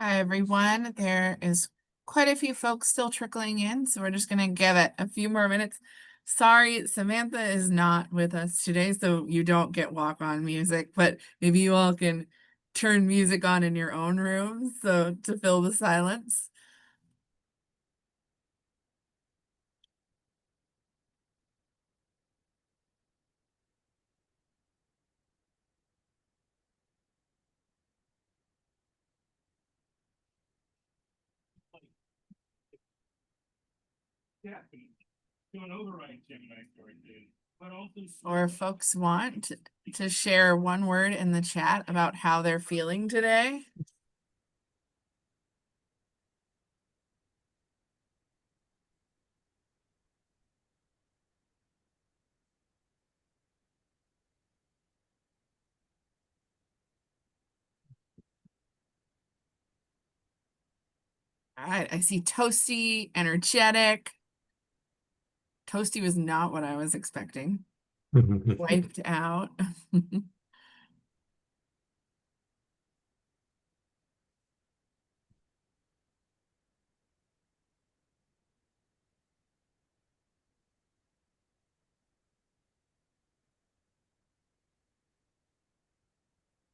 Hi, everyone. There is quite a few folks still trickling in, so we're just going to give it a few more minutes. Sorry, Samantha is not with us today, so you don't get walk-on music, but maybe you all can turn music on in your own rooms so to fill the silence. Or if folks want to share one word in the chat about how they're feeling today. All right, I see toasty, energetic. Toasty was not what I was expecting. Wiped out.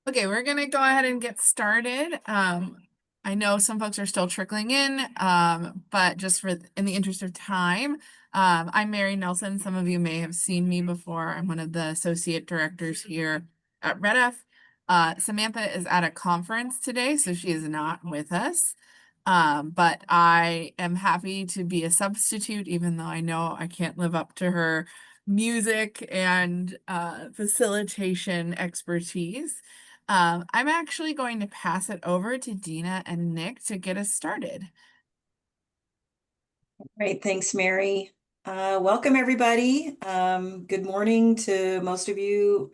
Okay, we're gonna go ahead and get started. I know some folks are still trickling in, but just in the interest of time, I'm Mary Nelson. Some of you may have seen me before. I'm one of the associate directors here at Red F. Samantha is at a conference today, so she is not with us. But I am happy to be a substitute, even though I know I can't live up to her music and facilitation expertise. I'm actually going to pass it over to Dina and Nick to get us started. Great, thanks, Mary. Welcome, everybody. Good morning to most of you.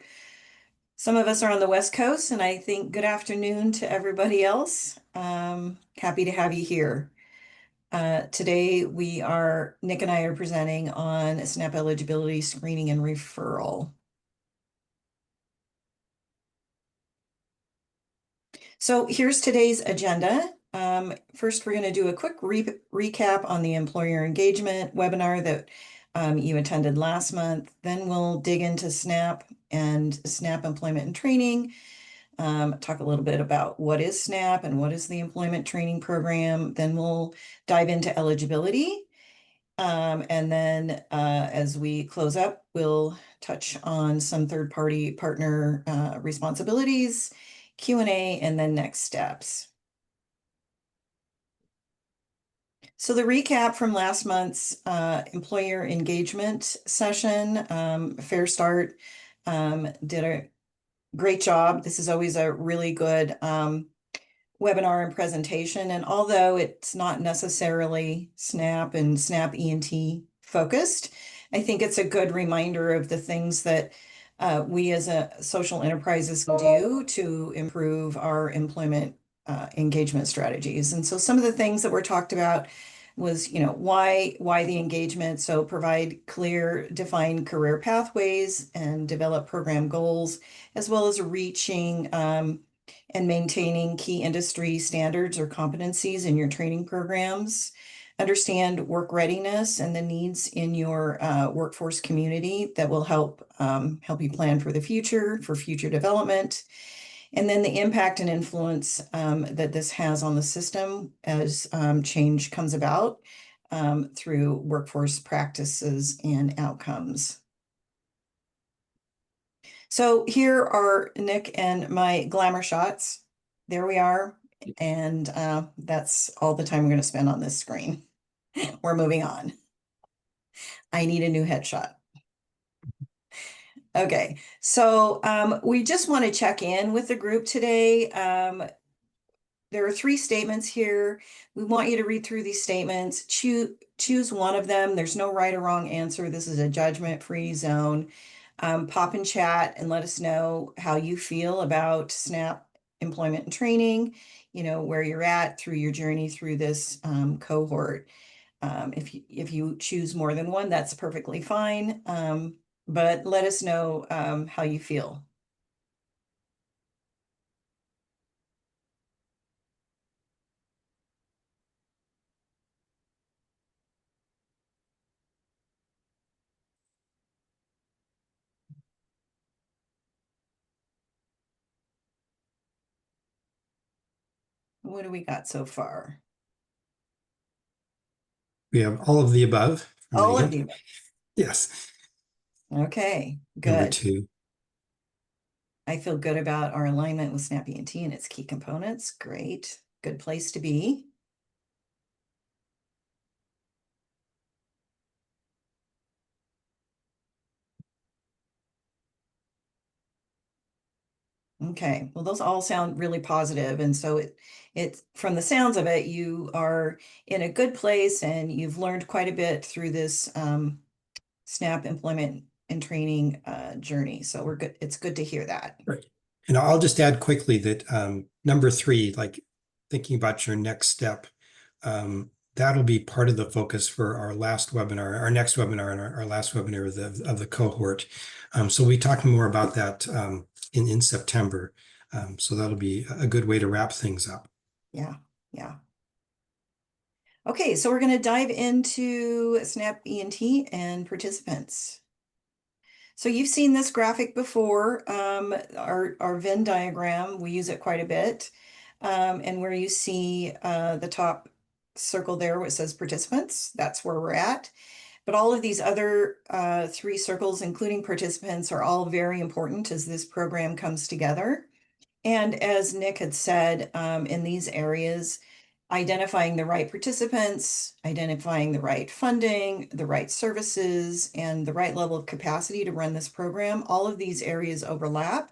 Some of us are on the West Coast, and I think good afternoon to everybody else. Happy to have you here. Today, Nick and I are presenting on SNAP eligibility screening and referral. So here's today's agenda. First, we're going to do a quick recap on the employer engagement webinar that you attended last month. Then we'll dig into SNAP and SNAP employment and training. Talk a little bit about what is SNAP and what is the employment training program. Then we'll dive into eligibility. And then as we close up, we'll touch on some third-party partner responsibilities, Q&A, and then next steps. So the recap from last month's employer engagement session, Fair Start did a great job. This is always a really good webinar and presentation. And although it's not necessarily SNAP and SNAP E&T focused, I think it's a good reminder of the things that we as a social enterprises can do to improve our employment engagement strategies. And so some of the things that were talked about was, why the engagement? So provide clear, defined career pathways and develop program goals, as well as reaching and maintaining key industry standards or competencies in your training programs. Understand work readiness and the needs in your workforce community that will help you plan for the future, for future development. And then the impact and influence that this has on the system as change comes about through workforce practices and outcomes. So here are Nick and my glamour shots. There we are. And that's all the time we're going to spend on this screen. We're moving on. I need a new headshot. Okay, so we just want to check in with the group today. There are 3 statements here. We want you to read through these statements, choose one of them. There's no right or wrong answer. This is a judgment-free zone. Pop in chat and let us know how you feel about SNAP employment and training, where you're at through your journey through this cohort. If you choose more than one, that's perfectly fine. But let us know how you feel. What do we got so far? We have all of the above from All of Megan. you. Yes. Okay, Number good. 2. I feel good about our alignment with SNAP E&T and its key components. Great. Good place to be. Okay, well, those all sound really positive, and so it from the sounds of it, you are in a good place, and you've learned quite a bit through this SNAP employment and training journey. So we're good. It's good to hear that. Right. And I'll just add quickly that number 3, like thinking about your next step, that'll be part of the focus for our last webinar, our next webinar, and our last webinar of the cohort. So we'll be talking more about that in September. So that'll be a good way to wrap things up. Yeah, yeah. Okay, so we're going to dive into SNAP E&T and participants. So you've seen this graphic before, our Venn diagram, we use it quite a bit. And where you see the top circle there where it says participants, that's where we're at. But all of these other 3 circles, including participants, are all very important as this program comes together. And as Nick had said, in these areas, identifying the right participants, identifying the right funding, the right services, and the right level of capacity to run this program, all of these areas overlap.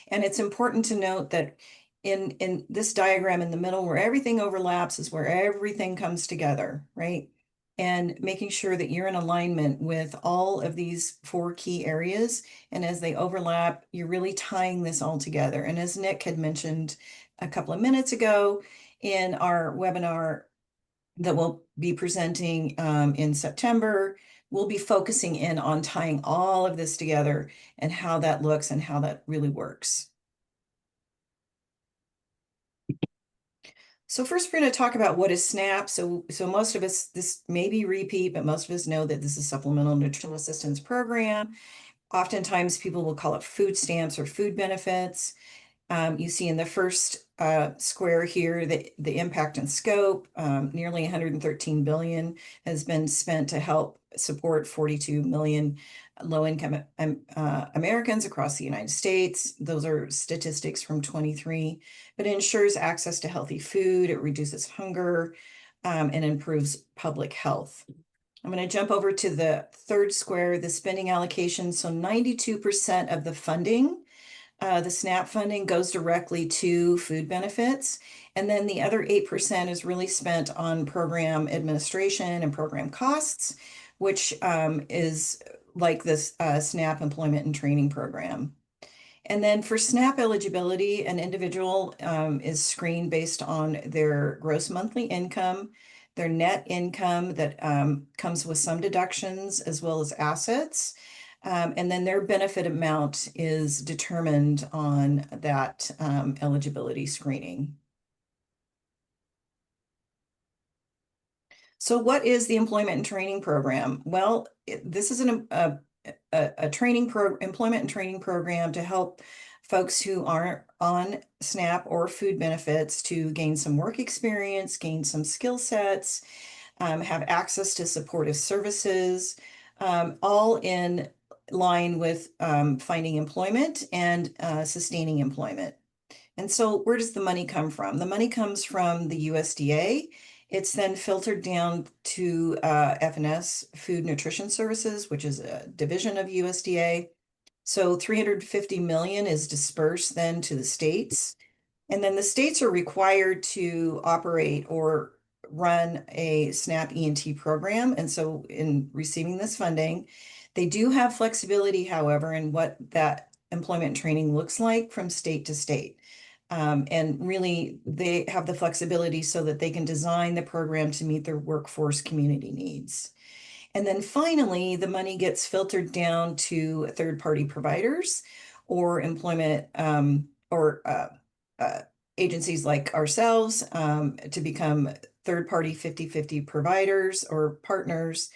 And it's important to note that in this diagram in the middle, where everything overlaps is where everything comes together, right? And making sure that you're in alignment with all of these 4 key areas. And as they overlap, you're really tying this all together. And as Nick had mentioned a couple of minutes ago in our webinar that we'll be presenting in September, we'll be focusing in on tying all of this together and how that looks and how that really works. So first, we're going to talk about what is SNAP. So most of us, this may be repeat, but most of us know that this is Supplemental Nutritional Assistance Program. Oftentimes, people will call it food stamps or food benefits. You see in the first square here the impact and scope. Nearly 113 billion has been spent to help support 42 million low-income Americans across the United States. Those are statistics from 23, but it ensures access to healthy food, it reduces hunger, and improves public health. I'm going to jump over to the third square, the spending allocation. So 92% of the funding, the SNAP funding, goes directly to food benefits. And then the other 8% is really spent on program administration and program costs, which is like this SNAP employment and training program. And then for SNAP eligibility, an individual is screened based on their gross monthly income, their net income that comes with some deductions as well as assets. And then their benefit amount is determined on that eligibility screening. So what is the employment and training program? Well, this is a training employment and training program to help folks who aren't on SNAP or food benefits to gain some work experience, gain some skill sets, have access to supportive services, all in line with finding employment and sustaining employment. And so where does the money come from? The money comes from the USDA. It's then filtered down to FNS, Food Nutrition Services, which is a division of USDA. So 350 million is dispersed then to the states. And then the states are required to operate or run a SNAP E&T program. And so in receiving this funding, they do have flexibility, however, in what that employment and training looks like from state to state. And really, they have the flexibility so that they can design the program to meet their workforce community needs. And then finally, the money gets filtered down to third-party providers or employment or agencies like ourselves to become third-party 50-50 providers or partners,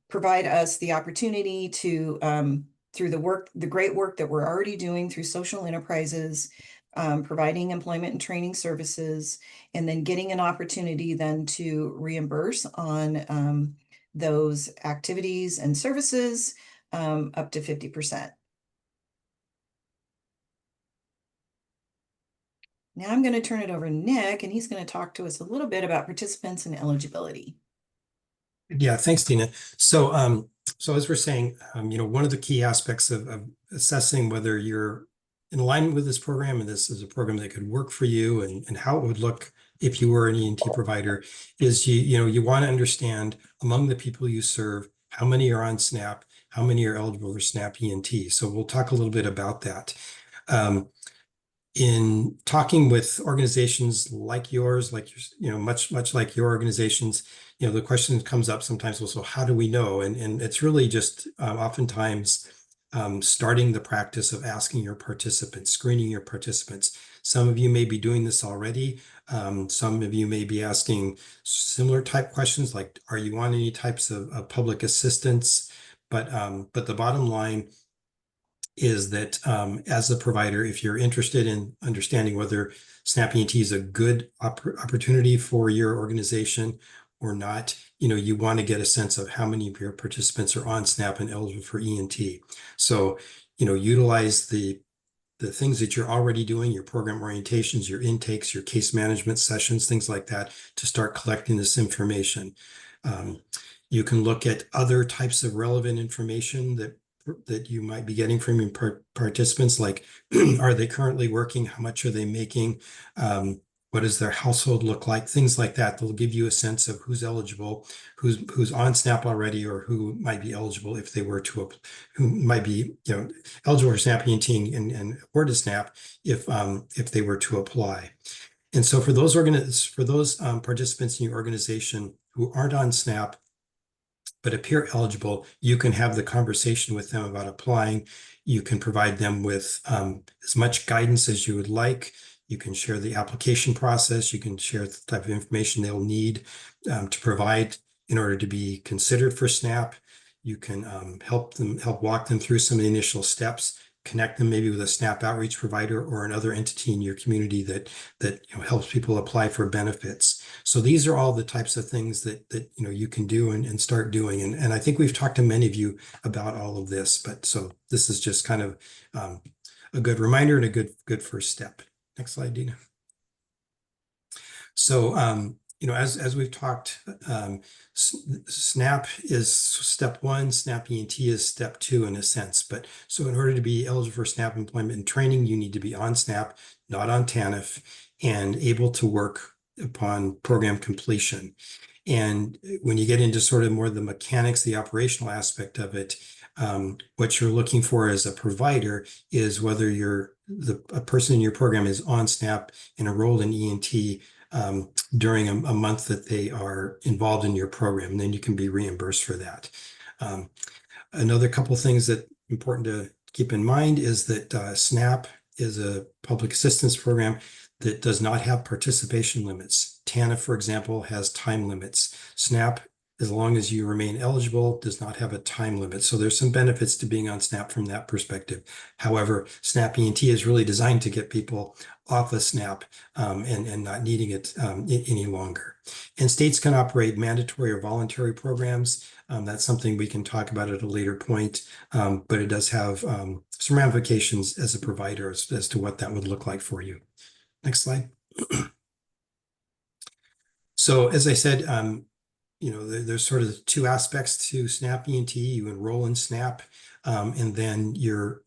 provide us the opportunity to, through the great work that we're already doing through social enterprises, providing employment and training services, and then getting an opportunity then to reimburse on those activities and services up to 50%. Now I'm going to turn it over to Nick, and he's going to talk to us a little bit about participants and eligibility. Yeah, thanks, Tina. So, so as we're saying, one of the key aspects of assessing whether you're in alignment with this program and this is a program that could work for you and how it would look if you were an E&T provider is you want to understand among the people you serve, how many are on SNAP, how many are eligible for SNAP E&T. So we'll talk a little bit about that. In talking with organizations like yours, like much like your organizations, the question comes up sometimes also, how do we know? And it's really just oftentimes starting the practice of asking your participants, screening your participants. Some of you may be doing this already. Some of you may be asking similar type questions like, are you on any types of public assistance? But the bottom line is that as a provider, if you're interested in understanding whether SNAP E&T is a good opportunity for your organization or not, you want to get a sense of how many of your participants are on SNAP and eligible for E&T. So, utilize the things that you're already doing, your program orientations, your intakes, your case management sessions, things like that, to start collecting this information. You can look at other types of relevant information that you might be getting from your participants, like are they currently working? How much are they making? What does their household look like? Things like that. They'll give you a sense of who's eligible, who's on SNAP already, or who might be eligible if they were to, who might be eligible for SNAP E&T and afford to SNAP if they were to apply. And so for those participants in your organization who aren't on SNAP but appear eligible, you can have the conversation with them about applying. You can provide them with as much guidance as you would like. You can share the application process. You can share the type of information they'll need to provide in order to be considered for SNAP. You can help walk them through some of the initial steps, connect them maybe with a SNAP outreach provider or another entity in your community that helps people apply for benefits. So these are all the types of things that you can do and start doing. And I think we've talked to many of you about all of this, but so this is just kind of a good reminder and a good first step. Next slide, Dina. So as we've talked, SNAP is step one, SNAP E&T is step two in a sense. But so in order to be eligible for SNAP employment and training, you need to be on SNAP, not on TANF, and able to work upon program completion. And when you get into sort of more the mechanics, the operational aspect of it, what you're looking for as a provider is whether a person in your program is on SNAP and enrolled in E&T during a month that they are involved in your program, and then you can be reimbursed for that. Another couple of things that important to keep in mind is that SNAP is a public assistance program that does not have participation limits. TANF, for example, has time limits. SNAP, as long as you remain eligible, does not have a time limit. So there's some benefits to being on SNAP from that perspective. However, SNAP E&T is really designed to get people off of SNAP and not needing it any longer. And states can operate mandatory or voluntary programs. That's something we can talk about at a later point, but it does have some ramifications as a provider as to what that would look like for you. Next slide. So as I said, there's sort of two aspects to SNAP E&T. You enroll in SNAP, and then you're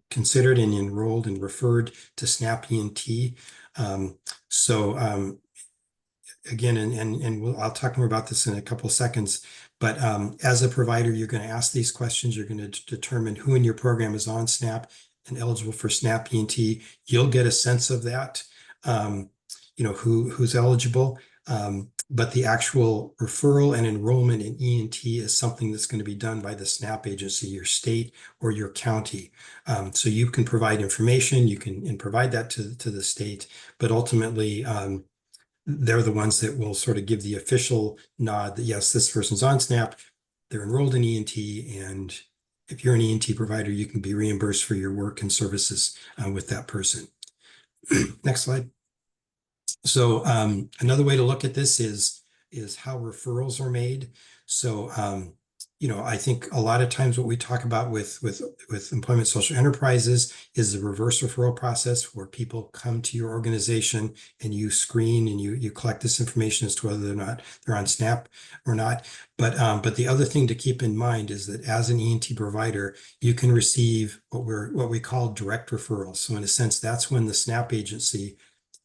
considered and enrolled and referred to SNAP E&T. Again, and I'll talk more about this in a couple of seconds, but as a provider, you're going to ask these questions. You're going to determine who in your program is on SNAP and eligible for SNAP E&T. You'll get a sense of that, who's eligible. But the actual referral and enrollment in E&T is something that's going to be done by the SNAP agency, your state or your county. So you can provide information, you can provide that to the state, but ultimately they're the ones that will sort of give the official nod that yes, this person's on SNAP, they're enrolled in E&T, and if you're an E&T provider, you can be reimbursed for your work and services with that person. Next slide. So another way to look at this is how referrals are made. So I think a lot of times what we talk about with employment social enterprises is the reverse referral process, where people come to your organization and you screen and you collect this information as to whether or not they're on SNAP or not. But the other thing to keep in mind is that as an E&T provider, you can receive what we call direct referrals. So in a sense, that's when the SNAP agency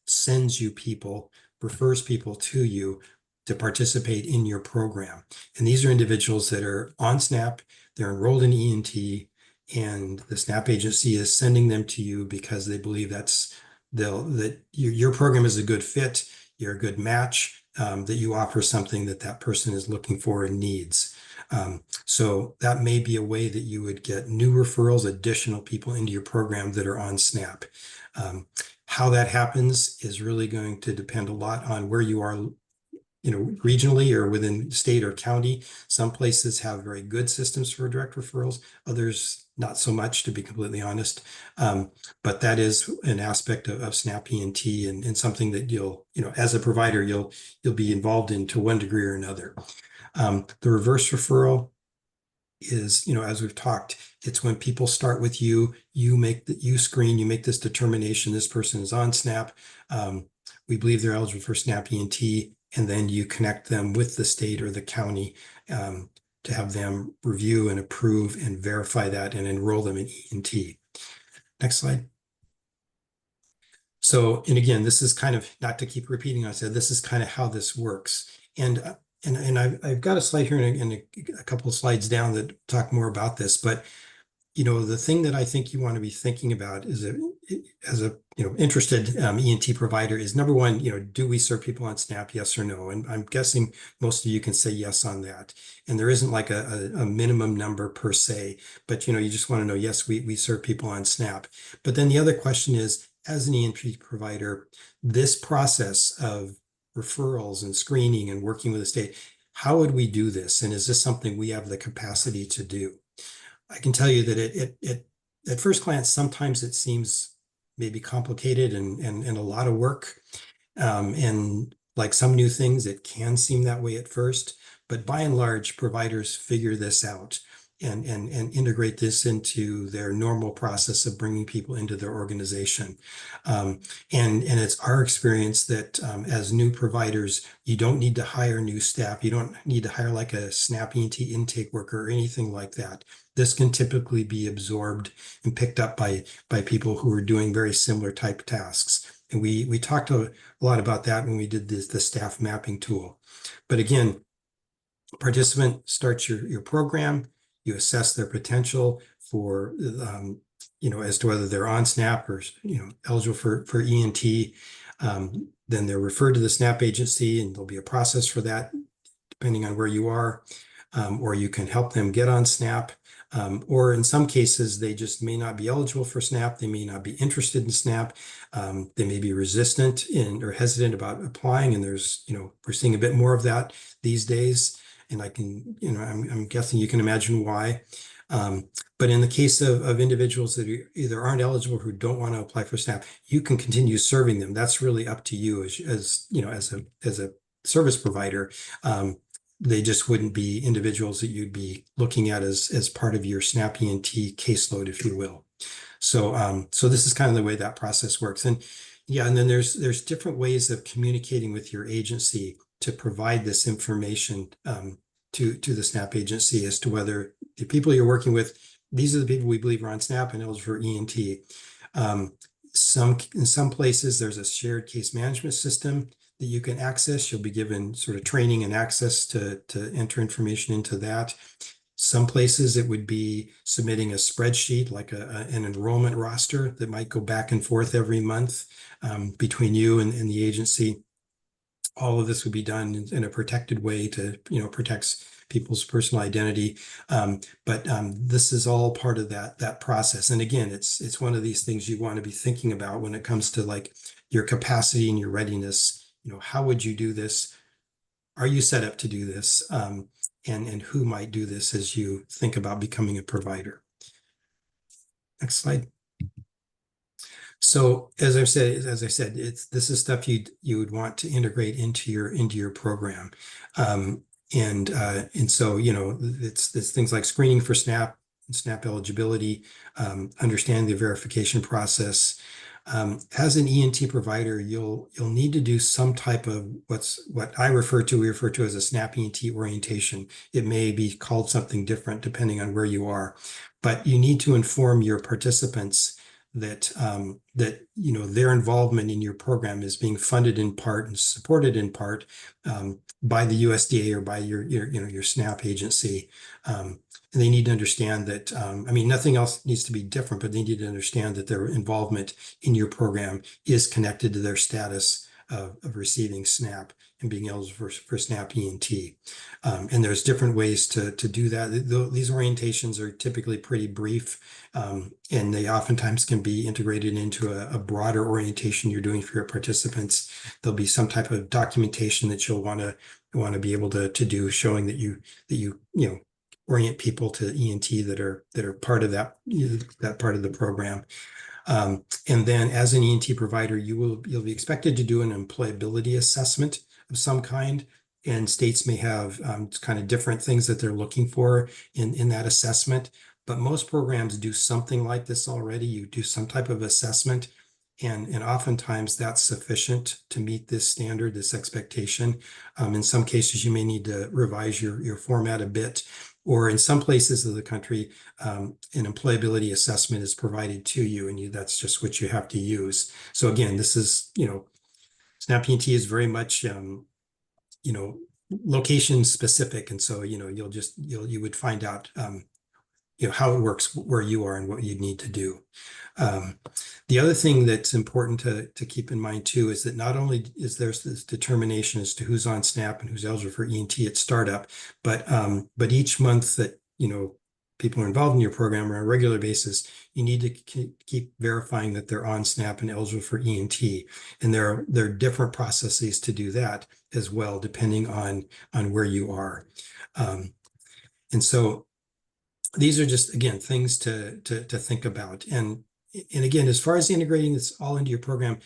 sends you people, refers people to you to participate in your program. And these are individuals that are on SNAP, they're enrolled in E&T, and the SNAP agency is sending them to you because they believe that your program is a good fit, you're a good match, that you offer something that person is looking for and needs. So that may be a way that you would get new referrals, additional people into your program that are on SNAP. How that happens is really going to depend a lot on where you are, regionally or within state or county. Some places have very good systems for direct referrals, others not so much, to be completely honest. But that is an aspect of SNAP E&T and something that you'll, as a provider, you'll be involved in to one degree or another. The reverse referral is, as we've talked, it's when people start with you, you screen, you make this determination, this person is on SNAP. We believe they're eligible for SNAP E&T, and then you connect them with the state or the county to have them review and approve and verify that and enroll them in E&T. Next slide. So, and again, this is kind of, not to keep repeating, I said, this is kind of how this works. And I've got a slide here and a couple of slides down that talk more about this, but the thing that I think you want to be thinking about is as a interested E&T provider is, number one, do we serve people on SNAP, yes or no? And I'm guessing most of you can say yes on that. And there isn't like a minimum number per se, but you just want to know, yes, we serve people on SNAP. But then the other question is, as an E&T provider, this process of referrals and screening and working with the state, how would we do this? And is this something we have the capacity to do? I can tell you that it at first glance, sometimes it seems maybe complicated and a lot of work. And like some new things, it can seem that way at first, but by and large, providers figure this out and integrate this into their normal process of bringing people into their organization. And it's our experience that as new providers, you don't need to hire new staff. You don't need to hire like a SNAP E&T intake worker or anything like that. This can typically be absorbed and picked up by people who are doing very similar type tasks. And we talked a lot about that when we did the staff mapping tool. But again, participant starts your program, you assess their potential for, as to whether they're on SNAP or, eligible for E&T. Then they're referred to the SNAP agency, and there'll be a process for that depending on where you are, or you can help them get on SNAP. Or in some cases, they just may not be eligible for SNAP. They may not be interested in SNAP. They may be resistant or hesitant about applying. And there's, we're seeing a bit more of that these days. And I can, I'm guessing you can imagine why. But in the case of individuals that either aren't eligible or who don't want to apply for SNAP, you can continue serving them. That's really up to you as a service provider. They just wouldn't be individuals that you'd be looking at as part of your SNAP E&T caseload, if you will. So so this is kind of the way that process works. And yeah, and then there's different ways of communicating with your agency to provide this information to the SNAP agency as to whether the people you're working with, these are the people we believe are on SNAP and eligible for E&T. In some places, there's a shared case management system that you can access. You'll be given sort of training and access to enter information into that. Some places it would be submitting a spreadsheet, like an enrollment roster that might go back and forth every month between you and the agency. All of this would be done in a protected way to, protects people's personal identity. But this is all part of that process. And again, it's one of these things you want to be thinking about when it comes to like your capacity and your readiness. How would you do this? Are you set up to do this? And who might do this as you think about becoming a provider? Next slide. So as I said, this is stuff you would want to integrate into your program. And so, it's things like screening for SNAP, SNAP eligibility, understand the verification process. As an E&T provider, you'll need to do some type of what we refer to as a SNAP E&T orientation. It may be called something different depending on where you are, but you need to inform your participants that their involvement in your program is being funded in part and supported in part by the USDA or by your SNAP agency. And they need to understand that, nothing else needs to be different, but they need to understand that their involvement in your program is connected to their status of receiving SNAP and being eligible for SNAP E&T. And there's different ways to do that. These orientations are typically pretty brief, and they oftentimes can be integrated into a broader orientation you're doing for your participants. There'll be some type of documentation that you'll want to be able to do, showing that you orient people to E&T that are part of that part of the program. And then as an E&T provider, you'll be expected to do an employability assessment of some kind, and states may have kind of different things that they're looking for in that assessment. But most programs do something like this already. You do some type of assessment, and oftentimes that's sufficient to meet this standard, this expectation. In some cases, you may need to revise your format a bit, or in some places of the country, an employability assessment is provided to you, and that's just what you have to use. So again, this is, SNAP E&T is very much, location specific. And so, you would find out, how it works where you are and what you need to do. The other thing that's important to keep in mind too is that not only is there this determination as to who's on SNAP and who's eligible for E&T at startup, but each month that people are involved in your program on a regular basis, you need to keep verifying that they're on SNAP and eligible for E&T. And there are different processes to do that as well, depending on where you are. And so these are just, again, things to think about. And again, as far as integrating this all into your program,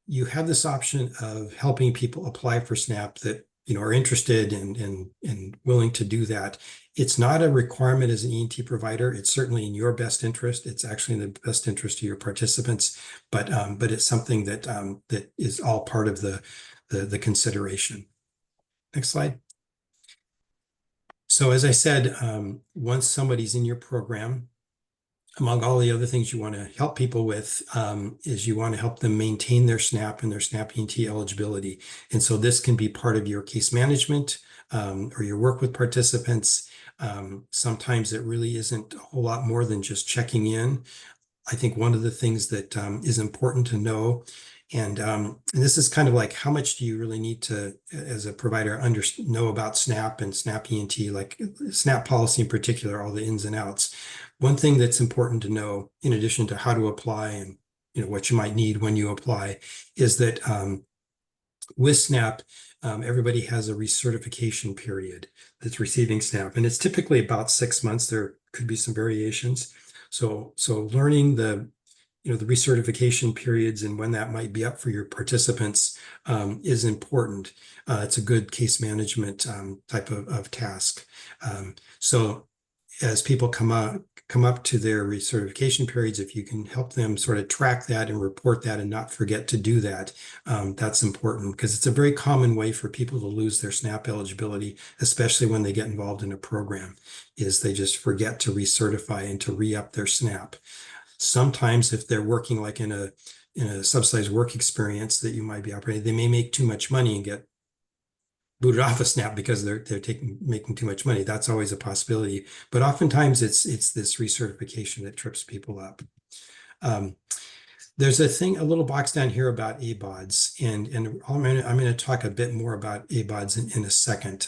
you have this option of helping people apply for SNAP that are interested and willing to do that. It's not a requirement as an E&T provider. It's certainly in your best interest. It's actually in the best interest of your participants, but it's something that is all part of the consideration. Next slide. So as I said, once somebody's in your program, among all the other things you want to help people with is you want to help them maintain their SNAP and their SNAP E&T eligibility. And so this can be part of your case management or your work with participants. Sometimes it really isn't a whole lot more than just checking in. I think one of the things that is important to know, and this is kind of like, how much do you really need to, as a provider, know about SNAP and SNAP E&T, like SNAP policy in particular, all the ins and outs. One thing that's important to know, in addition to how to apply and what you might need when you apply, is that with SNAP, everybody has a recertification period that's receiving SNAP, and it's typically about 6 months. There could be some variations. So learning the recertification periods and when that might be up for your participants is important. It's a good case management type of task. So as people come up to their recertification periods, if you can help them sort of track that and report that and not forget to do that, that's important, because it's a very common way for people to lose their SNAP eligibility, especially when they get involved in a program, is they just forget to recertify and to re-up their SNAP. Sometimes if they're working like in a subsidized work experience that you might be operating, they may make too much money and get booted off of SNAP because they're making too much money. That's always a possibility. But oftentimes it's this recertification that trips people up. There's a little box down here about ABODs, and I'm going to talk a bit more about ABODs in a second.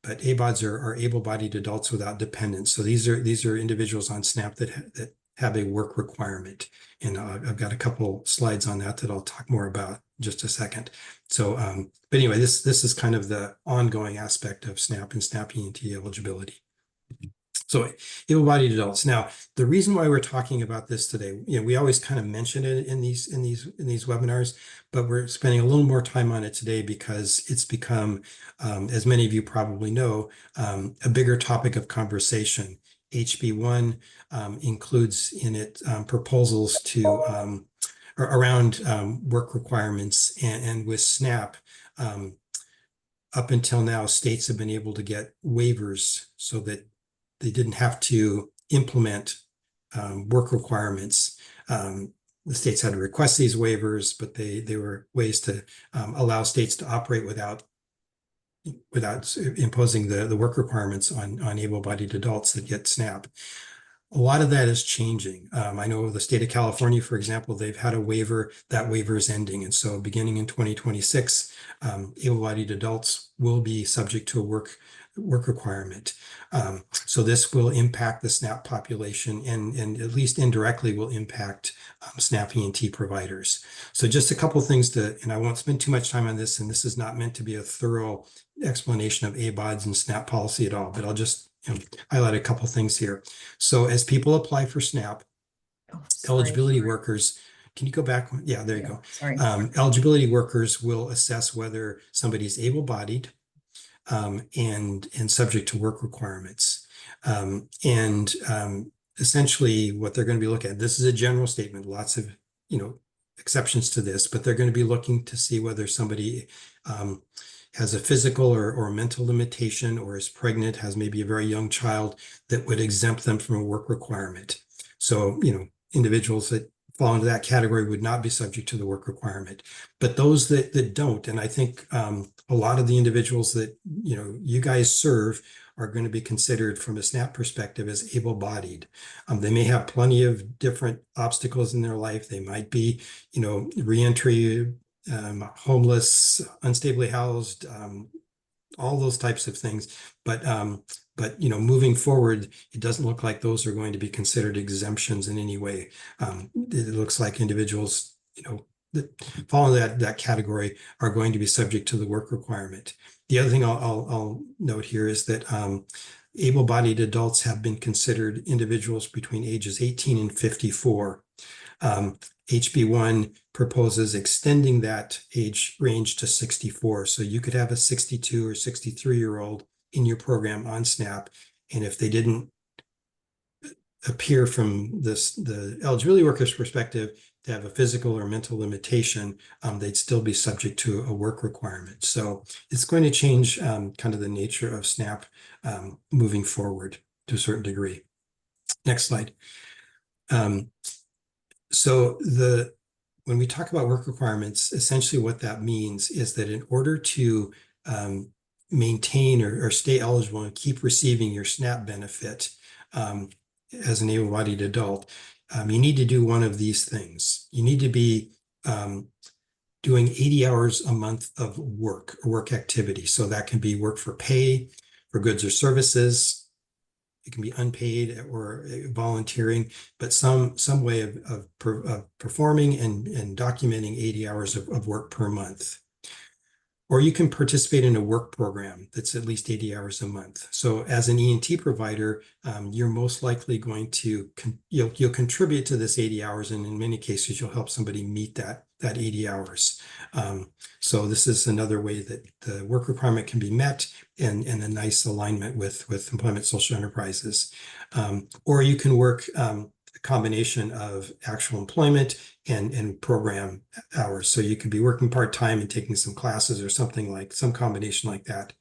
But ABODs are able-bodied adults without dependents. So these are individuals on SNAP that have a work requirement. And I've got a couple slides on that I'll talk more about in just a second. So, but anyway, this is kind of the ongoing aspect of SNAP and SNAP E&T eligibility. So able-bodied adults. Now, the reason why we're talking about this today, we always kind of mention it in these webinars, but we're spending a little more time on it today because it's become, as many of you probably know, a bigger topic of conversation. HB1 includes in it proposals to around work requirements, and with SNAP. Up until now, states have been able to get waivers so that they didn't have to implement work requirements. The states had to request these waivers, but they were ways to allow states to operate without imposing the work requirements on able-bodied adults that get SNAP. A lot of that is changing. I know the state of California, for example, they've had a waiver. That waiver is ending. And so beginning in 2026, able-bodied adults will be subject to a work requirement. So this will impact the SNAP population and at least indirectly will impact SNAP E&T providers. So just a couple of things and I won't spend too much time on this, and this is not meant to be a thorough explanation of ABODs and SNAP policy at all, but I'll just highlight a couple things here. So as people apply for SNAP, eligibility workers, can you go back? Yeah, there you go. Sorry. Eligibility workers will assess whether somebody is able-bodied and subject to work requirements. Essentially what they're going to be looking at, this is a general statement, lots of, exceptions to this, but they're going to be looking to see whether somebody has a physical or mental limitation, or is pregnant, has maybe a very young child that would exempt them from a work requirement. So, individuals that fall into that category would not be subject to the work requirement. But those that don't, and I think a lot of the individuals that, you guys serve are going to be considered from a SNAP perspective as able-bodied. They may have plenty of different obstacles in their life. They might be, reentry, homeless, unstably housed, all those types of things. But moving forward, it doesn't look like those are going to be considered exemptions in any way. It looks like individuals, that fall into that category are going to be subject to the work requirement. The other thing I'll note here is that able-bodied adults have been considered individuals between ages 18 and 54. HB1 proposes extending that age range to 64. So you could have a 62 or 63-year-old in your program on SNAP. And if they didn't appear from the eligibility workers' perspective to have a physical or mental limitation, they'd still be subject to a work requirement. So it's going to change kind of the nature of SNAP moving forward to a certain degree. Next slide. So when we talk about work requirements, essentially what that means is that in order to maintain or stay eligible and keep receiving your SNAP benefit as an able-bodied adult, you need to do one of these things. You need to be doing 80 hours a month of work activity. So that can be work for pay, for goods or services. It can be unpaid or volunteering, but some way of performing and documenting 80 hours of work per month. Or you can participate in a work program that's at least 80 hours a month. So as an E&T provider, you're most likely going to, you'll contribute to this 80 hours, and in many cases, you'll help somebody meet that 80 hours. So this is another way that the work requirement can be met and a nice alignment with employment social enterprises. Or you can work a combination of actual employment and program hours. So you could be working part-time and taking some classes or some combination like that.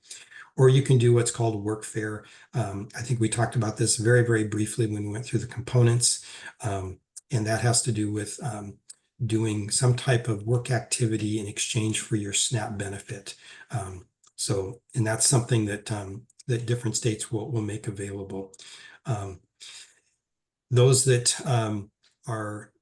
Or you can do what's called workfare. I think we talked about this very, very briefly when we went through the components. And that has to do with doing some type of work activity in exchange for your SNAP benefit. And that's something that different states will make available. Those that are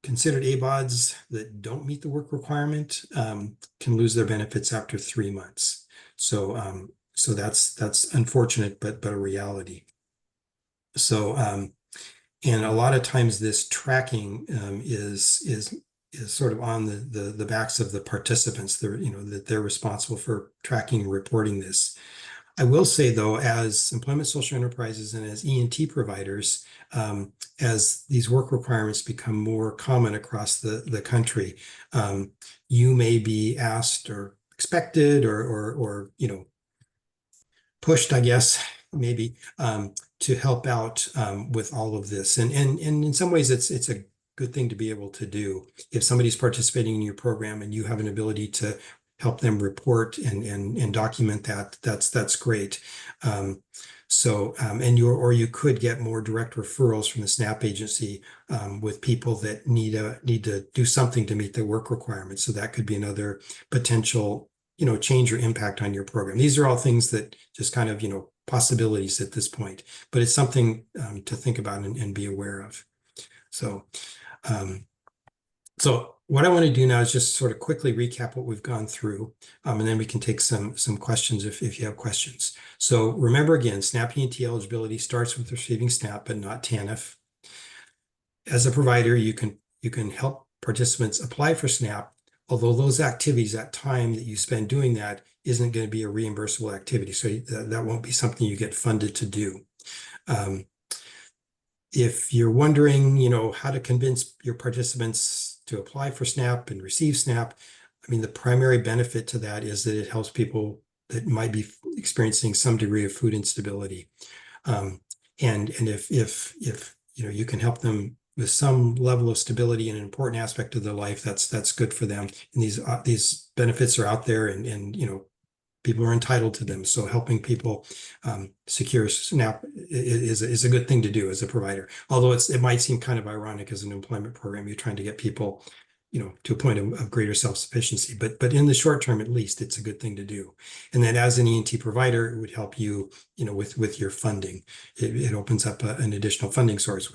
considered ABODs that don't meet the work requirement can lose their benefits after 3 months. So that's unfortunate, but a reality. So and a lot of times this tracking is sort of on the backs of the participants. That they're responsible for tracking and reporting this. I will say though, as employment social enterprises and as E&T providers, as these work requirements become more common across the country, you may be asked or expected or pushed, I guess, maybe, to help out with all of this. And in some ways, it's a good thing to be able to do. If somebody's participating in your program and you have an ability to help them report and document that, that's great. And you could get more direct referrals from the SNAP agency with people that need to do something to meet their work requirements. So that could be another potential, change or impact on your program. These are all things that just kind of, possibilities at this point, but it's something to think about and be aware of. So what I want to do now is just sort of quickly recap what we've gone through, and then we can take some questions if you have questions. So remember again, SNAP E&T eligibility starts with receiving SNAP, but not TANF. As a provider, you can help participants apply for SNAP, although those activities, that time that you spend doing that isn't going to be a reimbursable activity. So that won't be something you get funded to do. If you're wondering, how to convince your participants to apply for SNAP and receive SNAP, I mean, the primary benefit to that is that it helps people that might be experiencing some degree of food instability. And if you can help them with some level of stability in an important aspect of their life, that's good for them. And these benefits are out there, and people are entitled to them. So helping people secure SNAP is a good thing to do as a provider. Although it might seem kind of ironic as an employment program, you're trying to get people, to a point of greater self-sufficiency. But in the short term, at least, it's a good thing to do. And then as an E&T provider, it would help you, with your funding. It opens up an additional funding source,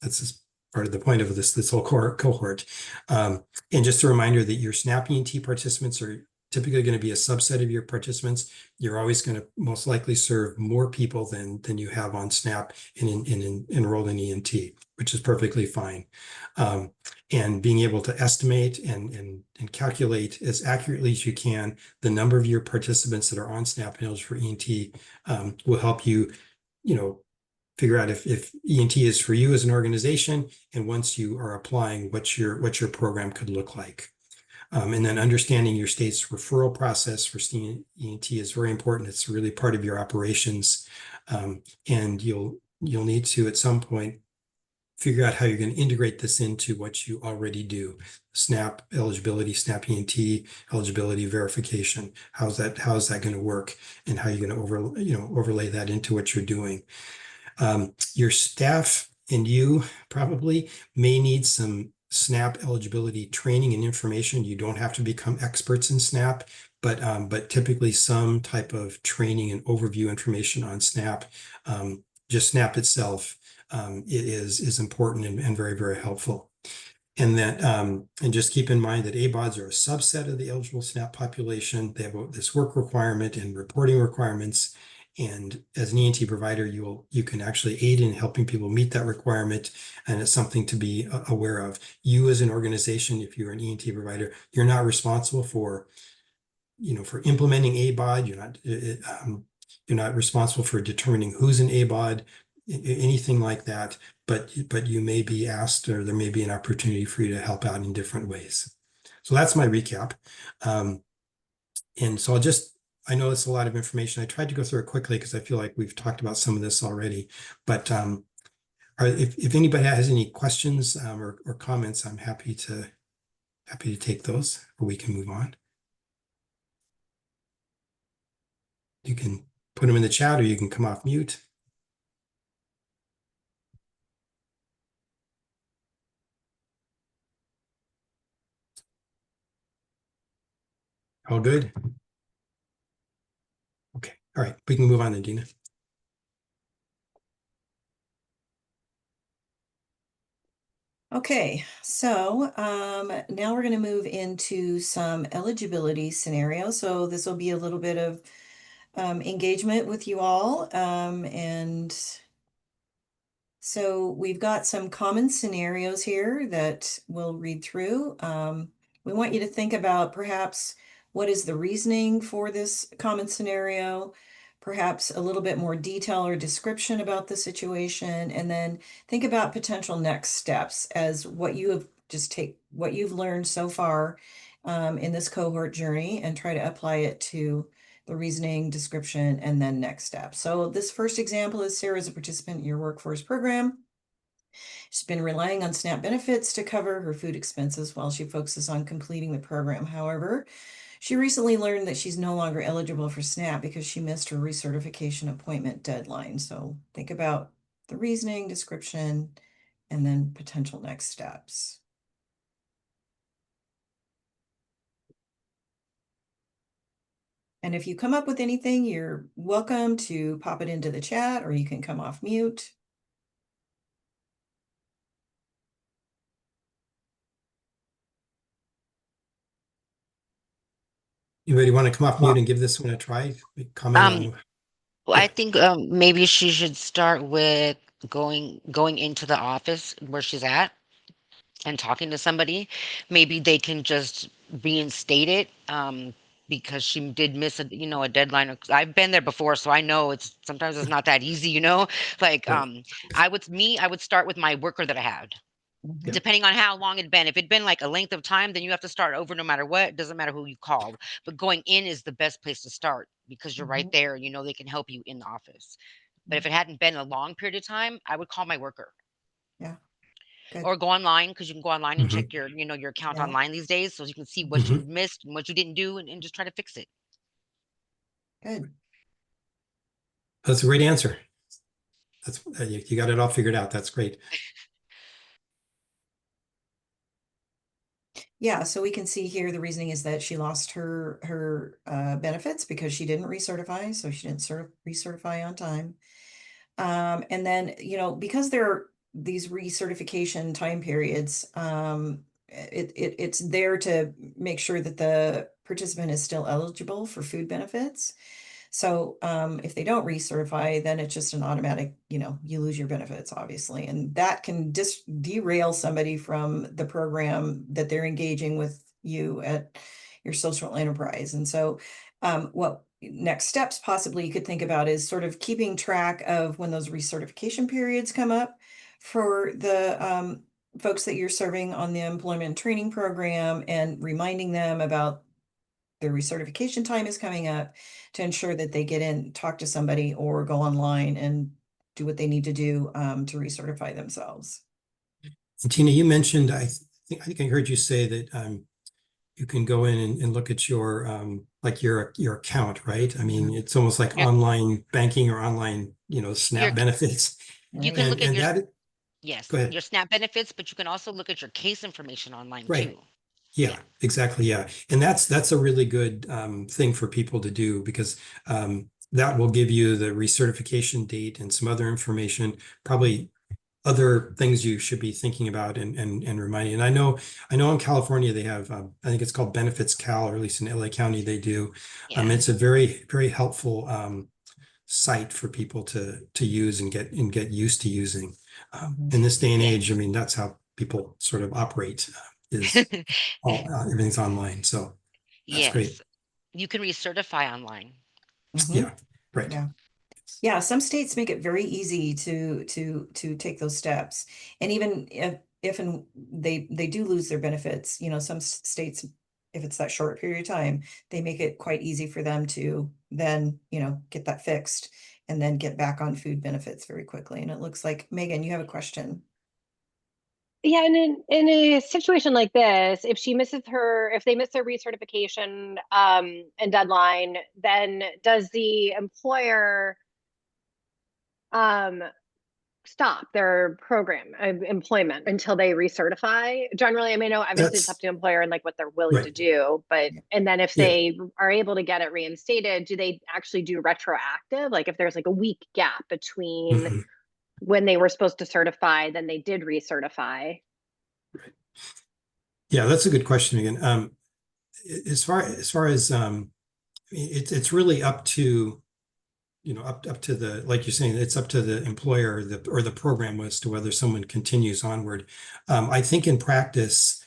that's part of the point of this whole cohort. And just a reminder that your SNAP E&T participants are typically going to be a subset of your participants. You're always going to most likely serve more people than you have on SNAP and enrolled in E&T, which is perfectly fine. And being able to estimate and calculate as accurately as you can the number of your participants that are on SNAP and eligible for E&T will help you, figure out if E&T is for you as an organization, and once you are applying, what your program could look like. And then understanding your state's referral process for E&T is very important. It's really part of your operations. And you'll need to, at some point, figure out how you're going to integrate this into what you already do. SNAP eligibility, SNAP E&T eligibility verification. How's that going to work, and how you're going to overlay that into what you're doing. Your staff and you probably may need some SNAP eligibility training and information. You don't have to become experts in SNAP, but typically some type of training and overview information on SNAP. Just SNAP itself it is important and very, very helpful. And that and just keep in mind that ABODs are a subset of the eligible SNAP population. They have this work requirement and reporting requirements. And as an E&T provider, you can actually aid in helping people meet that requirement, and it's something to be aware of. You as an organization, if you're an E&T provider, you're not responsible for implementing ABOD. You're not responsible for determining who's an ABOD, anything like that. But you may be asked, or there may be an opportunity for you to help out in different ways. So that's my recap. And so I know it's a lot of information. I tried to go through it quickly because I feel like we've talked about some of this already. But if anybody has any questions or comments, I'm happy to take those, or we can move on. You can put them in the chat, or you can come off mute. All good? Okay. All right. We can move on then, Dina. Okay, so now we're going to move into some eligibility scenarios. So this will be a little bit of engagement with you all. And so we've got some common scenarios here that we'll read through. We want you to think about perhaps what is the reasoning for this common scenario. perhaps a little bit more detail or description about the situation, and then think about potential next steps as what you have what you've learned so far in this cohort journey and try to apply it to the reasoning, description, and then next steps. So this first example is Sarah is a participant in your workforce program. She's been relying on SNAP benefits to cover her food expenses while she focuses on completing the program. However, she recently learned that she's no longer eligible for SNAP because she missed her recertification appointment deadline. So think about the reasoning, description, and then potential next steps. And if you come up with anything, you're welcome to pop it into the chat, or you can come off mute. Anybody want to come off mute and give this one a try? Comment on. Well, Yeah. I think maybe she should start with going into the office where she's at and talking to somebody. Maybe they can just reinstate it because she did miss a deadline. I've been there before, so I know sometimes it's not that easy. Like Right. I would start with my worker that I had. Mhm. Depending on how long it'd been. If it'd been like a length of time, then you have to start over no matter what. It doesn't matter who you called. But going in is the best place to start because you're right Mhm. there. They can help you in the office. But if it hadn't been a long period of time, I would call my worker Yeah, good. or go online because you can go online and Mhm. check your account Yeah. online these days, so you can see what Mhm. you missed and what you didn't do, and just try to fix it. Good. That's a great answer. That's you got it all figured out. That's great. Yeah, so we can see here the reasoning is that she lost her benefits because she didn't recertify, so she didn't recertify on time. And then, because there are these recertification time periods, it's there to make sure that the participant is still eligible for food benefits. So if they don't recertify, then it's just an automatic, you lose your benefits, obviously. And that can derail somebody from the program that they're engaging with you at your social enterprise. And so what next steps possibly you could think about is sort of keeping track of when those recertification periods come up for the folks that you're serving on the employment training program, and reminding them about their recertification time is coming up to ensure that they get in, talk to somebody, or go online and do what they need to do to recertify themselves. And Tina, you mentioned, I think I heard you say that you can go in and look at your like your account, right? I mean, it's almost like Your, online banking or online, your SNAP benefits. you can look at And your that, yes, go ahead. your SNAP benefits, but you can also look at your case information online Right. too. Yeah, exactly. Yeah. And that's a really good thing for people to do, because that will give you the recertification date and some other information, probably other things you should be thinking about and reminding. And I know in California they have I think it's called Benefits Cal, or at least in LA County they do. Yeah. It's a very, very helpful site for people to use and get used to using. In this day and Yeah. age, I mean, that's how people sort of operate, is everything's online. So that's great. Yes. You can recertify online. Mhm. Yeah, right. Yeah. Yeah, some states make it very easy to take those steps. And even if and they do lose their benefits, some states, if it's that short period of time, they make it quite easy for them to then, get that fixed and then get back on food benefits very quickly. And it looks like, Megan, you have a question. Yeah, and in a situation like this, if they miss their recertification and deadline, then does the employer stop their program employment until they recertify? Generally, I mean, no, obviously it's up That's to the employer and like what they're willing to right. do, but and then if Yeah. they are able to get it reinstated, do they actually do retroactive? Like if there's like a week gap between Mhm. when they were supposed to certify, then they did recertify. Right. Yeah, that's a good question again. As far as it's really up to up to the, like you're saying, it's up to the employer or the program as to whether someone continues onward. I think in practice,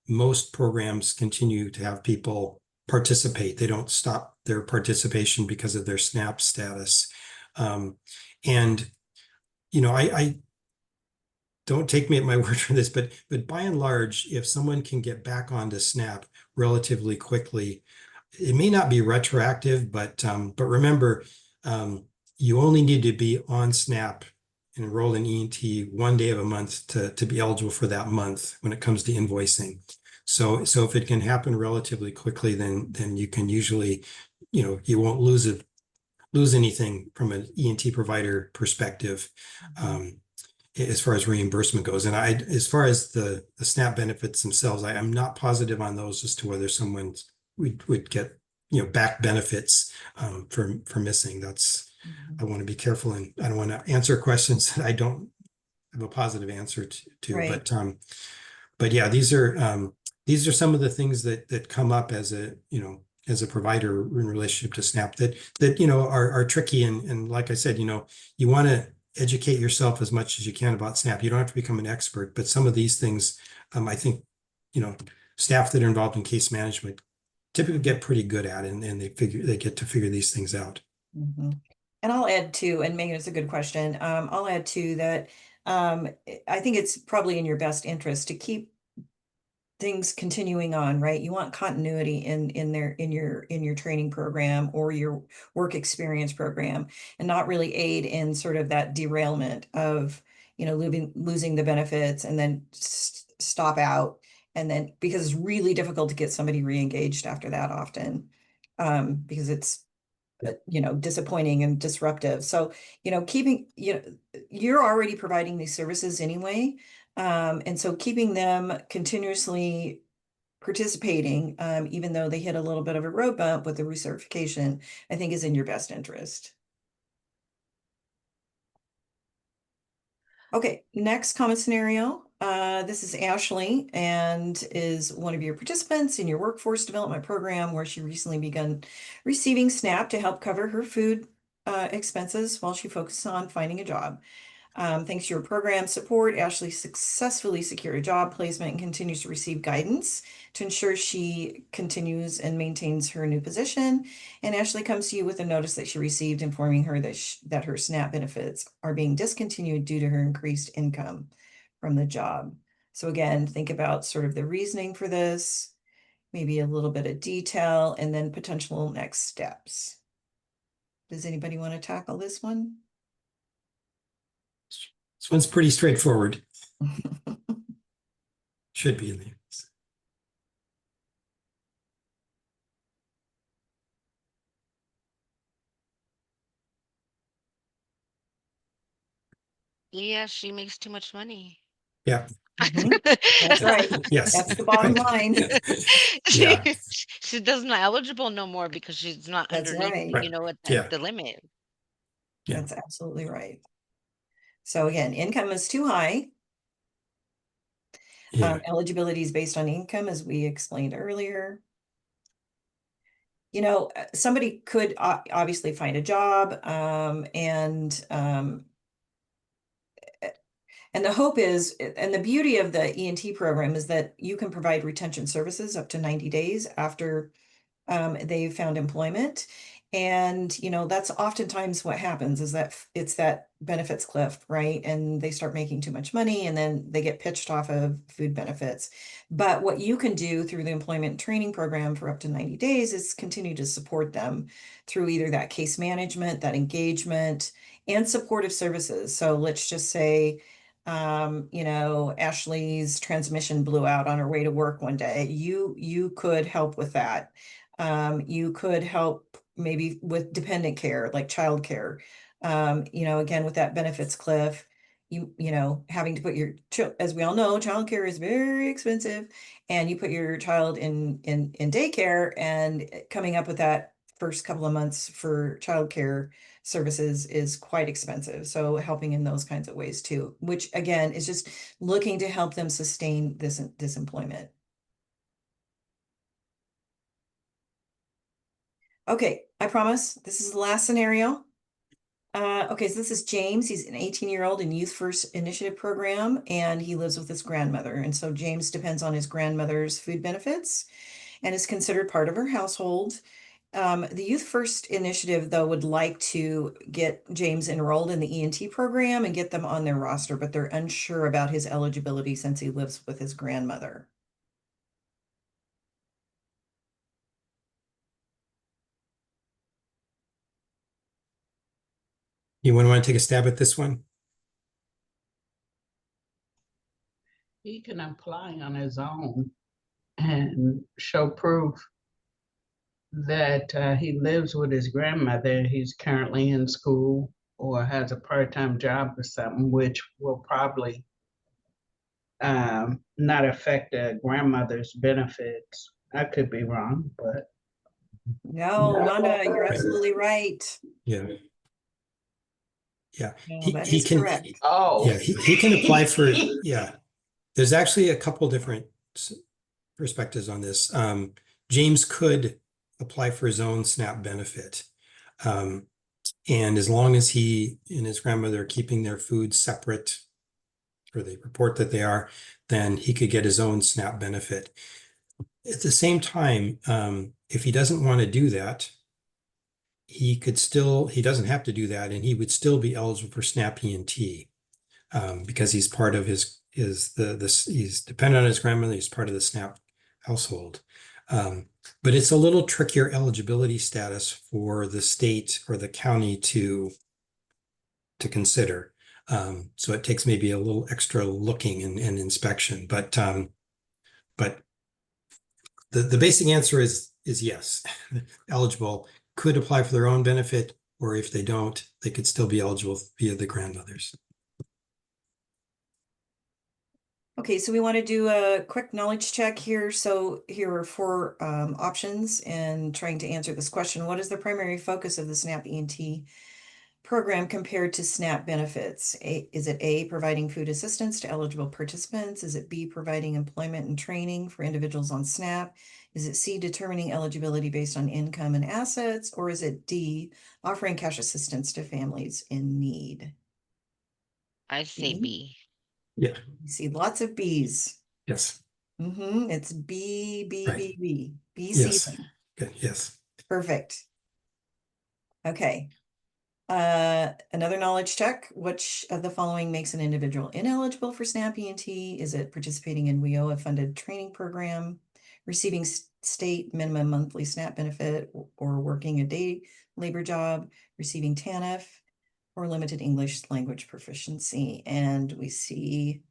most programs continue to have people participate. They don't stop their participation because of their SNAP status. And, you know, I don't take me at my word for this, but by and large, if someone can get back onto SNAP relatively quickly, it may not be retroactive, but remember, you only need to be on SNAP and enrolled in E&T one day of a month to be eligible for that month when it comes to invoicing. So if it can happen relatively quickly, then you can usually, you know, you won't lose anything from an E&T provider perspective. As far as reimbursement goes. And as far as the SNAP benefits themselves, I am not positive on those as to whether someone would get, you know, back benefits for missing. That's, I want to be careful, and I don't want to answer questions that I don't have a positive answer to. Right. But yeah, these are some of the things that come up as a, you know, as a provider in relationship to SNAP that you know are tricky. And like I said, you know, you want to educate yourself as much as you can about SNAP. You don't have to become an expert, but some of these things, I think, you know, staff that are involved in case management typically get pretty good at it, and they get to figure these things out. And I'll add too, and Megan, it's a good question. I'll add too that I think it's probably in your best interest to keep things continuing on, right? You want continuity in your training program or your work experience program, and not really aid in sort of that derailment of, you know, losing the benefits and then stop out. And then, because it's really difficult to get somebody re-engaged after that often, because it's, you know, disappointing and disruptive. So, you know, you know, you're already providing these services anyway. And so keeping them continuously participating, even though they hit a little bit of a road bump with the recertification, I think is in your best interest. Okay, next common scenario. This is Ashley, and is one of your participants in your workforce development program, where she recently begun receiving SNAP to help cover her food expenses while she focuses on finding a job. Thanks to your program support, Ashley successfully secured a job placement and continues to receive guidance to ensure she continues and maintains her new position. And Ashley comes to you with a notice that she received informing her that her SNAP benefits are being discontinued due to her increased income from the job. So again, think about sort of the reasoning for this, maybe a little bit of detail, and then potential next steps. Does anybody want to tackle this one? This one's pretty straightforward. Should be in there. Yeah, she makes too much money. Yeah. That's right. Yes. That's the bottom line. Yeah. She doesn't eligible no more because she's not That's underneath, right. you know, Yeah. the limit. Yeah. That's absolutely right. So again, income is too high. Yeah. Eligibility is based on income, as we explained earlier. You know, somebody could obviously find a job, and the hope is, and the beauty of the E&T program is that you can provide retention services up to 90 days after they've found employment. And, you know, that's oftentimes what happens, is that it's that benefits cliff, right? And they start making too much money, and then they get pitched off of food benefits. But what you can do through the employment training program for up to 90 days is continue to support them through either that case management, that engagement, and supportive services. So let's just say, you know, Ashley's transmission blew out on her way to work one day. You could help with that. You could help maybe with dependent care, like childcare. You know, again, with that benefits cliff, you know, having to put your, as we all know, childcare is very expensive, and you put your child in daycare, and coming up with that first couple of months for childcare services is quite expensive. So helping in those kinds of ways too, which again is just looking to help them sustain this employment. Okay, I promise this is the last scenario. Okay, so this is James. He's an 18-year-old in Youth First Initiative program, and he lives with his grandmother. And so James depends on his grandmother's food benefits and is considered part of her household. The Youth First Initiative, though, would like to get James enrolled in the E&T program and get them on their roster, but they're unsure about his eligibility since he lives with his grandmother. You want to take a stab at this one? He can apply on his own and show proof that he lives with his grandmother. He's currently in school or has a part-time job or something, which will probably not affect the grandmother's benefits. I could be wrong, but No, Rhonda, you're absolutely right. Yeah. Yeah. No, He, that he is can, correct. oh, yeah, he can apply for, yeah. There's actually a couple different perspectives on this. James could apply for his own SNAP benefit. And as long as he and his grandmother are keeping their food separate, or they report that they are, then he could get his own SNAP benefit. At the same time, if he doesn't want to do that, he doesn't have to do that, and he would still be eligible for SNAP E&T, because he's part of he's dependent on his grandmother, he's part of the SNAP household. But it's a little trickier eligibility status for the state or the county to consider. So it takes maybe a little extra looking and inspection, but the basic answer is yes. Eligible, could apply for their own benefit, or if they don't, they could still be eligible via the grandmothers. Okay, so we want to do a quick knowledge check here. So here are 4 options and trying to answer this question. What is the primary focus of the SNAP E&T program compared to SNAP benefits? Is it A, providing food assistance to eligible participants? Is it B, providing employment and training for individuals on SNAP? Is it C, determining eligibility based on income and assets? Or is it D, offering cash assistance to families in need? I say B. Yeah. You see lots of B's. Yes. It's B, B, Right. B, B. B Yes. season. Good. Yes. Perfect. Okay. Another knowledge check. Which of the following makes an individual ineligible for SNAP E&T? Is it participating in WIOA funded training program, receiving state minimum monthly SNAP benefit, or working a day labor job, receiving TANF, or limited English language proficiency? And we see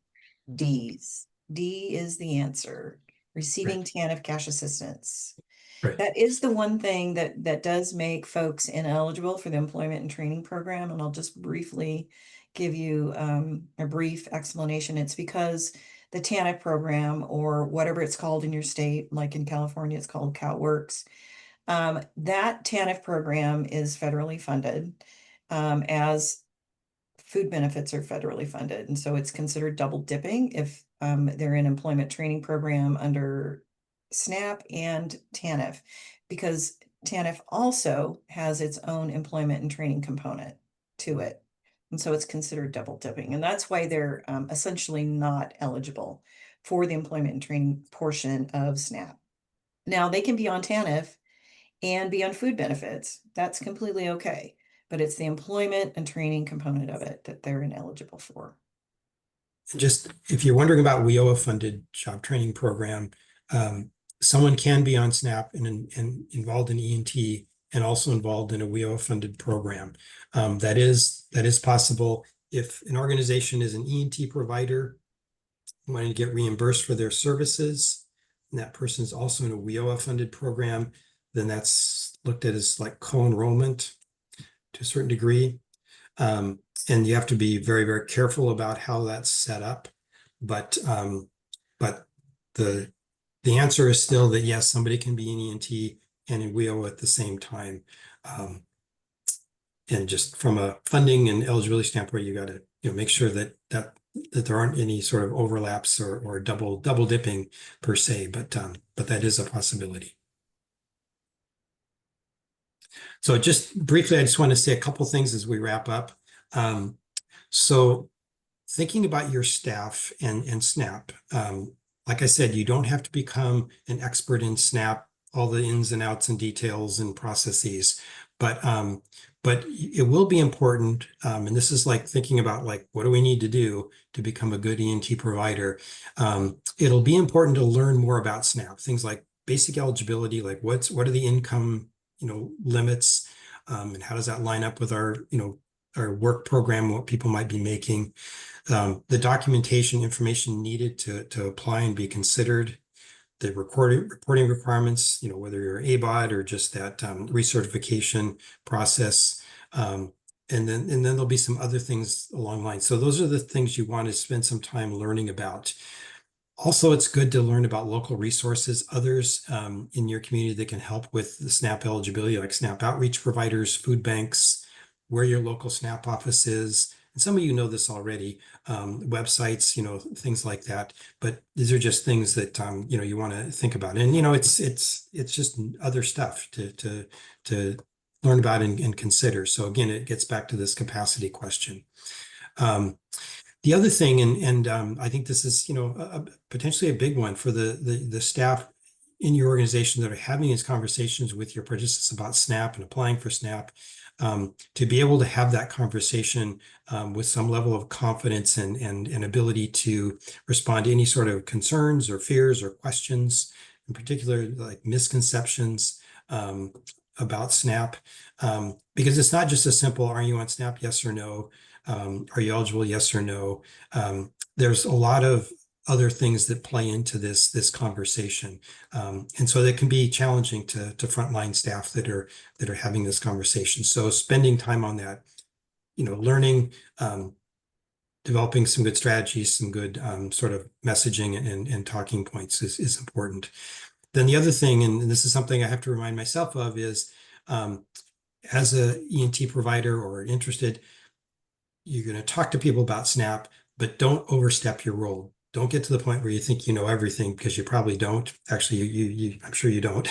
D's. D is the answer. Receiving TANF cash assistance. Right. That is the one thing that does make folks ineligible for the employment and training program. And I'll just briefly give you a brief explanation. It's because the TANF program, or whatever it's called in your state, like in California, it's called CalWorks. That TANF program is federally funded, as food benefits are federally funded. And so it's considered double dipping if they're in employment training program under SNAP and TANF, because TANF also has its own employment and training component to it. And so it's considered double dipping. And that's why they're essentially not eligible for the employment and training portion of SNAP. Now, they can be on TANF and be on food benefits. That's completely okay. But it's the employment and training component of it that they're ineligible for. Just if you're wondering about WIOA funded job training program, someone can be on SNAP and involved in E&T and also involved in a WIOA funded program. That is possible. If an organization is an E&T provider wanting to get reimbursed for their services, and that person is also in a WIOA funded program, then that's looked at as like co-enrollment to a certain degree. And you have to be very, very careful about how that's set up. But the answer is still that yes, somebody can be in E&T and in WIOA at the same time. And just from a funding and eligibility standpoint, you got to make sure that there aren't any sort of overlaps or double dipping per se. But that is a possibility. So just briefly, I just want to say a couple things as we wrap up. So thinking about your staff and SNAP, like I said, you don't have to become an expert in SNAP all the ins and outs and details and processes. But it will be important, and this is like thinking about like, what do we need to do to become a good E&T provider? It'll be important to learn more about SNAP, things like basic eligibility, like what are the income, limits, and how does that line up with our, our work program, what people might be making, the documentation information needed to apply and be considered, the reporting requirements, whether you're ABOT or just that recertification process. And then there'll be some other things along the line. So those are the things you want to spend some time learning about. Also, it's good to learn about local resources, others in your community that can help with the SNAP eligibility, like SNAP outreach providers, food banks, where your local SNAP office is. And some of you know this already, websites, things like that. But these are just things that you want to think about. And it's just other stuff to learn about and consider. So again, it gets back to this capacity question. The other thing, and I think this is potentially a big one for the staff in your organization that are having these conversations with your participants about SNAP and applying for SNAP, to be able to have that conversation with some level of confidence and ability to respond to any sort of concerns or fears or questions, in particular like misconceptions about SNAP, because it's not just a simple, are you on SNAP, yes or no? Are you eligible, yes or no? There's a lot of other things that play into this conversation. And so that can be challenging to frontline staff that are having this conversation. So spending time on that, learning, developing some good strategies, some good sort of messaging and talking points is important. Then the other thing, and this is something I have to remind myself of, is as a E&T provider or interested, you're going to talk to people about SNAP, but don't overstep your role. Don't get to the point where you think you know everything, because you probably don't. Actually, I'm sure you don't.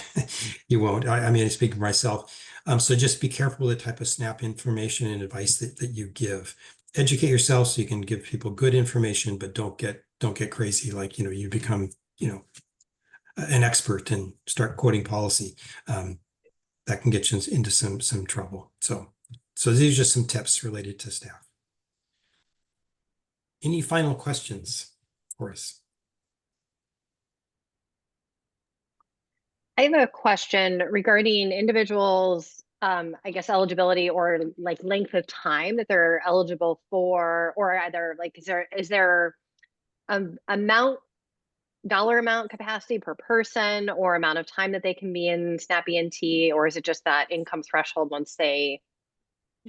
You won't. I mean, I speak for myself. So just be careful with the type of SNAP information and advice that you give. Educate yourself so you can give people good information, but don't get crazy. Like, you become, an expert and start quoting policy. That can get you into some trouble. So these are just some tips related to staff. Any final questions for us? I have a question regarding individuals, I guess eligibility or like length of time that they're eligible for, or either like, is there dollar amount capacity per person or amount of time that they can be in SNAP E&T, or is it just that income threshold once they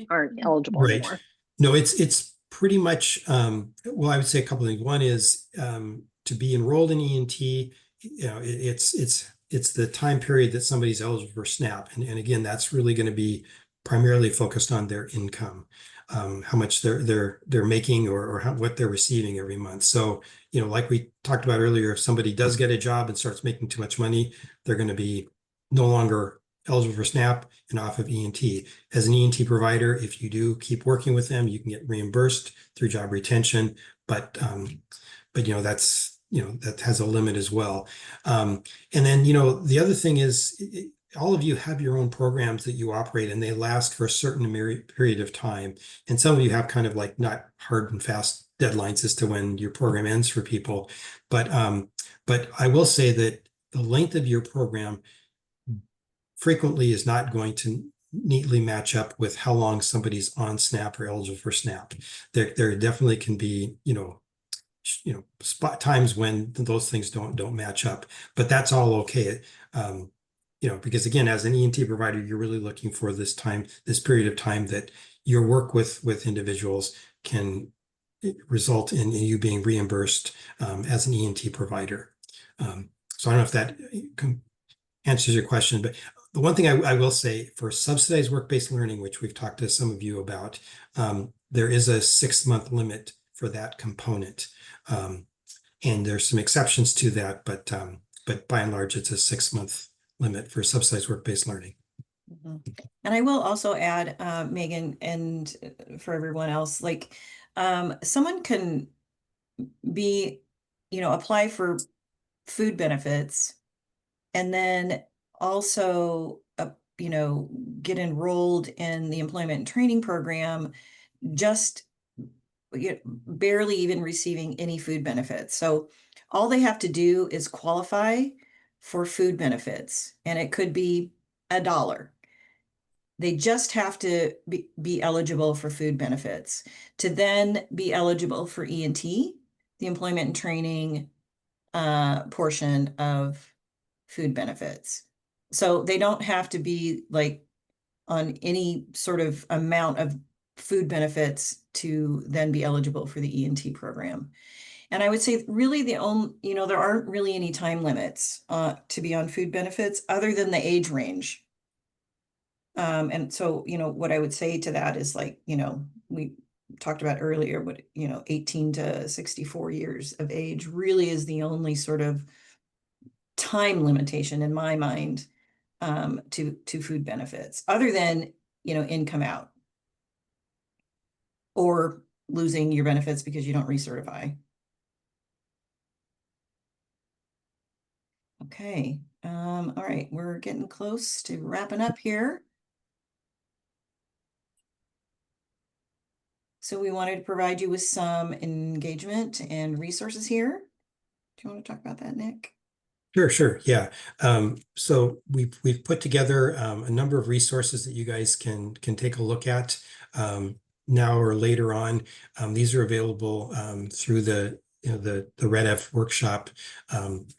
aren't eligible anymore? No, it's pretty much, well, I would say a couple of things. One is to be enrolled in E&T, it's the time period that somebody's eligible for SNAP. And again, that's really going to be primarily focused on their income, how much they're making or what they're receiving every month. So, like we talked about earlier, if somebody does get a job and starts making too much money, they're going to be no longer eligible for SNAP and off of E&T. As an E&T provider, if you do keep working with them, you can get reimbursed through job retention, but that's, that has a limit as well. And then, the other thing is all of you have your own programs that you operate and they last for a certain period of time. And some of you have kind of like not hard and fast deadlines as to when your program ends for people. But I will say that the length of your program frequently is not going to neatly match up with how long somebody's on SNAP or eligible for SNAP. There definitely can be, spot times when those things don't match up, but that's all okay. Because again, as an E&T provider, you're really looking for this period of time that your work with individuals can result in you being reimbursed as an E&T provider. So I don't know if that answers your question, but the one thing I will say for subsidized work-based learning, which we've talked to some of you about, there is a 6-month limit for that component. And there's some exceptions to that, but by and large, it's a 6-month limit for subsidized work-based learning. Mm-hmm. And I will also add, Megan, and for everyone else, like someone can be, apply for food benefits and then also, you know, get enrolled in the employment and training program, just barely even receiving any food benefits. So all they have to do is qualify for food benefits, and it could be $1. They just have to be eligible for food benefits to then be eligible for E&T, the employment and training portion of food benefits. So they don't have to be like on any sort of amount of food benefits to then be eligible for the E&T program. And I would say really the only, you know, there aren't really any time limits to be on food benefits other than the age range. And so, you know, what I would say to that is like, you know, we talked about earlier, but, you know, 18 to 64 years of age really is the only sort of time limitation in my mind to food benefits, other than, you know, income out or losing your benefits because you don't recertify. Okay, all right, we're getting close to wrapping up here. So we wanted to provide you with some engagement and resources here. Do you want to talk about that, Nick? Sure. Yeah. So we've put together a number of resources that you guys can take a look at now or later on. These are available through the RedF workshop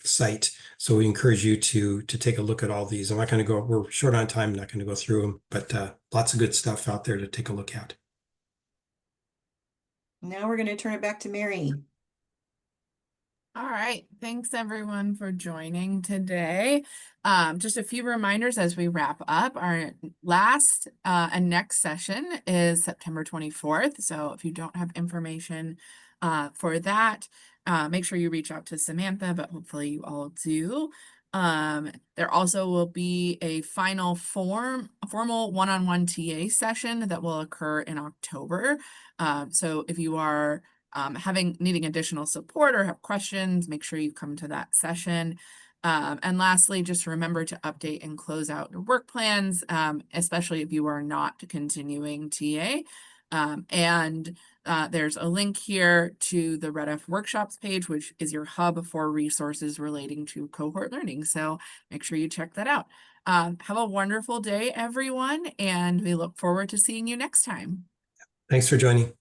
site. So we encourage you to take a look at all these. I'm not going to go, we're short on time, I'm not going to go through them, but lots of good stuff out there to take a look at. Now we're going to turn it back to Mary. All right. Thanks everyone for joining today. Just a few reminders as we wrap up. Our last and next session is September 24th. So if you don't have information for that, make sure you reach out to Samantha, but hopefully you all do. There also will be a final formal one-on-one TA session that will occur in October. So if you are needing additional support or have questions, make sure you come to that session. And lastly, just remember to update and close out your work plans, especially if you are not continuing TA. There's a link here to the RedF workshops page, which is your hub for resources relating to cohort learning. So make sure you check that out. Have a wonderful day, everyone, and we look forward to seeing you next time. Thanks for joining.